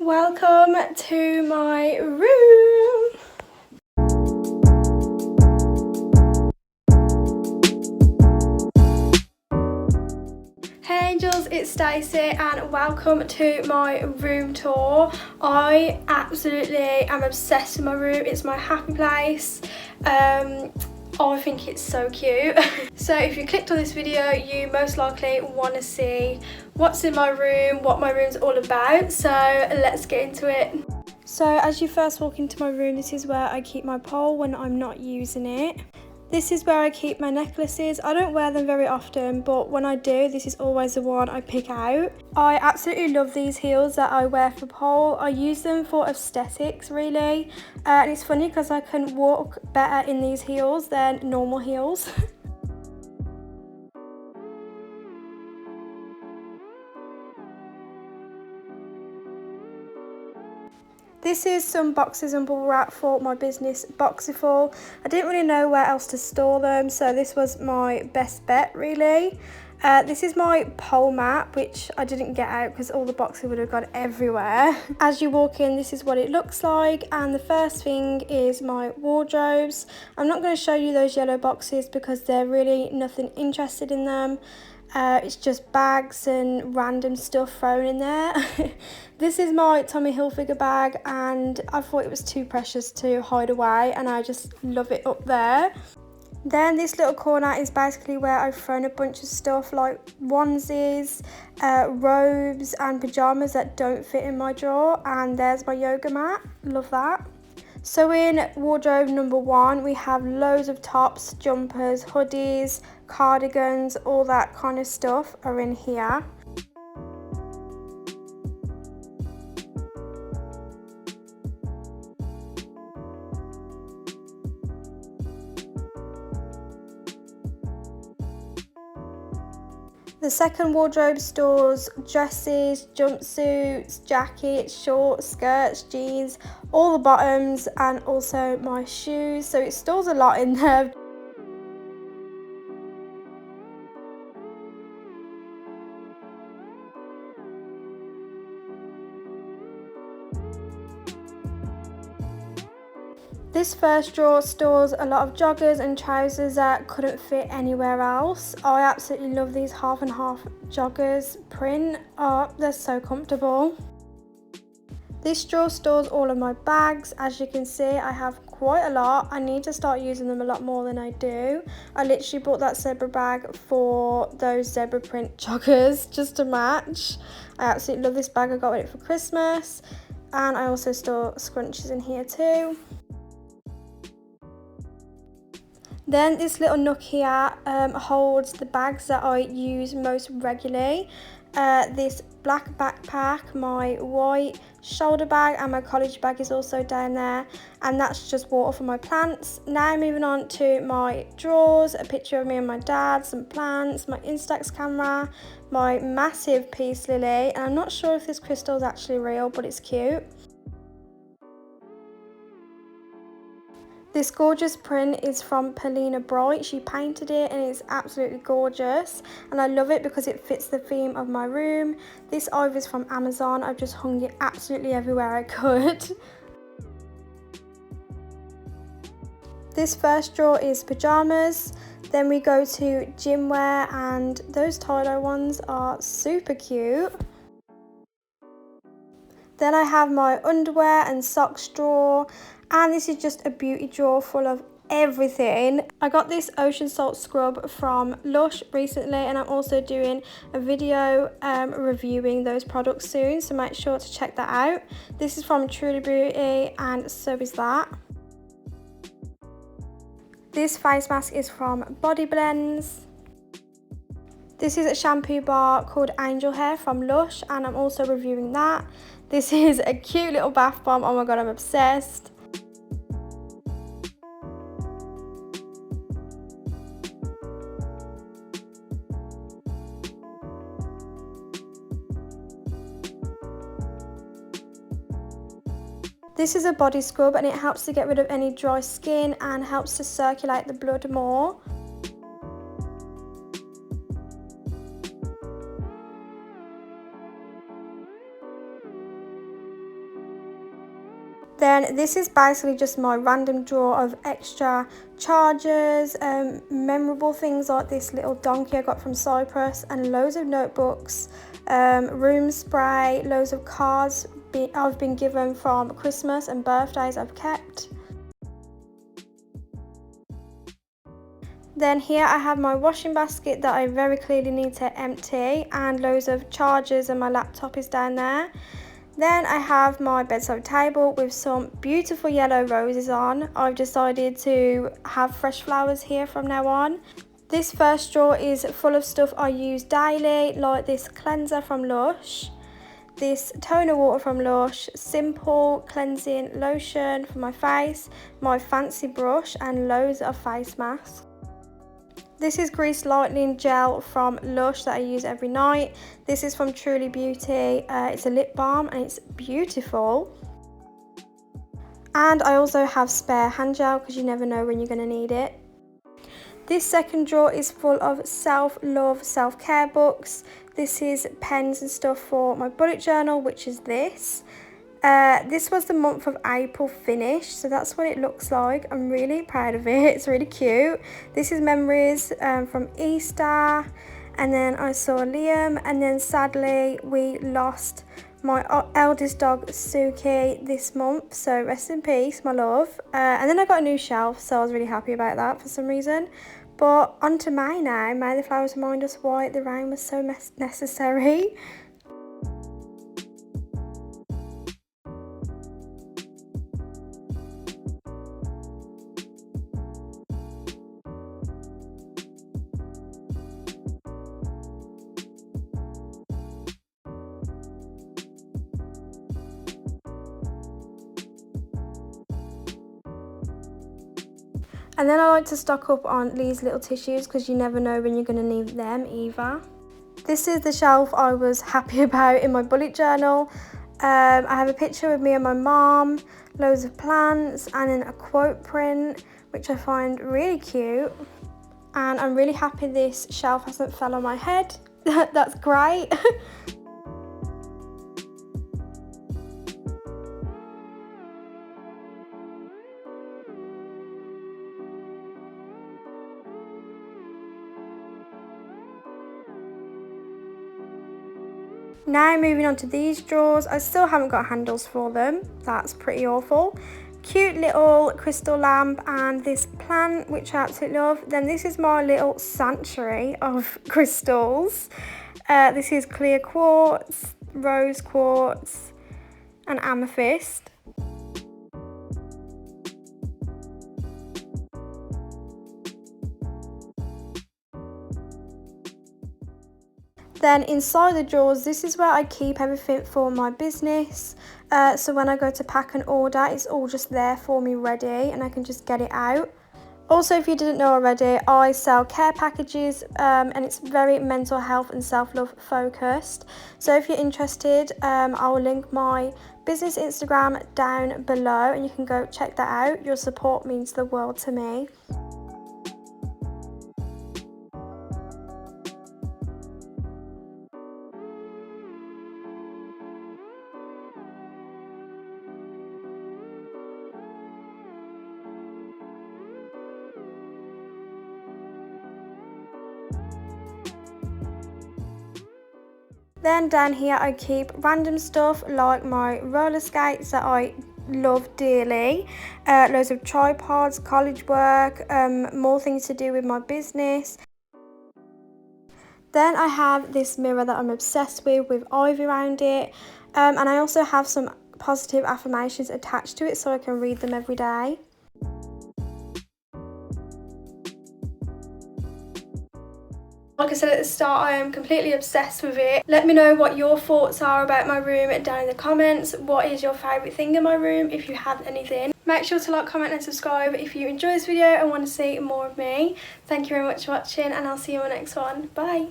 Welcome to my room. Hey angels, it's Stacey and welcome to my room tour. I absolutely am obsessed with my room. It's my happy place. I think it's so cute. So if you clicked on this video, you most likely want to see what's in my room, what my room's all about. So let's get into it. So as you first walk into my room, this is where I keep my pole when I'm not using it. This is where I keep my necklaces. I don't wear them very often, but when I do, this is always the one I pick out. I absolutely love these heels that I wear for pole. I use them for aesthetics really. And it's funny because I can walk better in these heels than normal heels. This is some boxes and bubble wrap for my business Boxyful. I didn't really know where else to store them, so this was my best bet really. This is my pole mat, which I didn't get out because all the boxes would have gone everywhere. As you walk in, this is what it looks like, and the first thing is my wardrobes. I'm not going to show you those yellow boxes because they're really nothing interested in them. It's just bags and random stuff thrown in there. This is my Tommy Hilfiger bag and I thought it was too precious to hide away and I just love it up there. Then this little corner is basically where I've thrown a bunch of stuff like onesies, robes and pyjamas that don't fit in my drawer, and there's my yoga mat, love that. So in wardrobe number 1, we have loads of tops, jumpers, hoodies, cardigans, all that kind of stuff are in here. The second wardrobe stores dresses, jumpsuits, jackets, shorts, skirts, jeans, all the bottoms, and also my shoes, so it stores a lot in there. This first drawer stores a lot of joggers and trousers that couldn't fit anywhere else. I absolutely love these half and half joggers print. Oh, they're so comfortable. This drawer stores all of my bags. As you can see, I have quite a lot. I need to start using them a lot more than I do. I literally bought that zebra bag for those zebra print joggers just to match. I absolutely love this bag. I got it for Christmas, and I also store scrunchies in here too. Then this little nook here holds the bags that I use most regularly. This black backpack, my white shoulder bag, and my college bag is also down there, and that's just water for my plants. Now moving on to my drawers, a picture of me and my dad, some plants, my Instax camera, my massive peace lily, and I'm not sure if this crystal is actually real, but it's cute. This gorgeous print is from Paulina Bright. She painted it and it's absolutely gorgeous, and I love it because it fits the theme of my room. This ivy's from Amazon. I've just hung it absolutely everywhere I could. This first drawer is pyjamas. Then we go to gym wear, and those tie-dye ones are super cute. Then I have my underwear and socks drawer, and this is just a beauty drawer full of everything. I got this ocean salt scrub from Lush recently, and I'm also doing a video reviewing those products soon, so make sure to check that out. This is from Truly Beauty, and so is that. This face mask is from Body Blends. This is a shampoo bar called Angel Hair from Lush, and I'm also reviewing that. This is a cute little bath bomb. Oh my god, I'm obsessed. This is a body scrub, and it helps to get rid of any dry skin and helps to circulate the blood more. Then this is basically just my random drawer of extra chargers, memorable things like this little donkey I got from Cyprus, and loads of notebooks, room spray, loads of cards I've been given from Christmas and birthdays I've kept. Then here I have my washing basket that I very clearly need to empty, and loads of chargers, and my laptop is down there. Then I have my bedside table with some beautiful yellow roses on. I've decided to have fresh flowers here from now on. This first drawer is full of stuff I use daily, like this cleanser from Lush, this toner water from Lush, simple cleansing lotion for my face, my fancy brush, and loads of face masks. This is grease lightening gel from Lush that I use every night. This is from Truly Beauty. It's a lip balm and it's beautiful. And I also have spare hand gel because you never know when you're going to need it. This second drawer is full of self-love, self-care books. This is pens and stuff for my bullet journal, which is this. This was the month of April finish, so that's what it looks like. I'm really proud of it. It's really cute. This is memories from Easter, and then I saw Liam, and then sadly we lost my eldest dog Suki this month, so rest in peace, my love. And then I got a new shelf, so I was really happy about that for some reason. But on to May now. May the flowers remind us why the rain was so necessary. And then I like to stock up on these little tissues because you never know when you're going to need them either. This is the shelf I was happy about in my bullet journal. I have a picture of me and my mom, loads of plants, and then a quote print, which I find really cute. And I'm really happy this shelf hasn't fell on my head. That's great. Now moving on to these drawers, I still haven't got handles for them. That's pretty awful. Cute little crystal lamp and this plant, which I absolutely love. Then this is my little sanctuary of crystals. This is clear quartz, rose quartz, and amethyst. Then inside the drawers, this is where I keep everything for my business. So when I go to pack an order, it's all just there for me ready and I can just get it out. Also, if you didn't know already, I sell care packages and it's very mental health and self-love focused. So if you're interested, I will link my business Instagram down below and you can go check that out. Your support means the world to me. Then down here I keep random stuff like my roller skates that I love dearly, loads of tripods, college work, more things to do with my business. Then I have this mirror that I'm obsessed with ivy around it, and I also have some positive affirmations attached to it so I can read them every day. Like I said at the start, I am completely obsessed with it. Let me know what your thoughts are about my room down in the comments. What is your favourite thing in my room, if you have anything. Make sure to like, comment and subscribe if you enjoy this video and want to see more of me. Thank you very much for watching and I'll see you on the next one. Bye.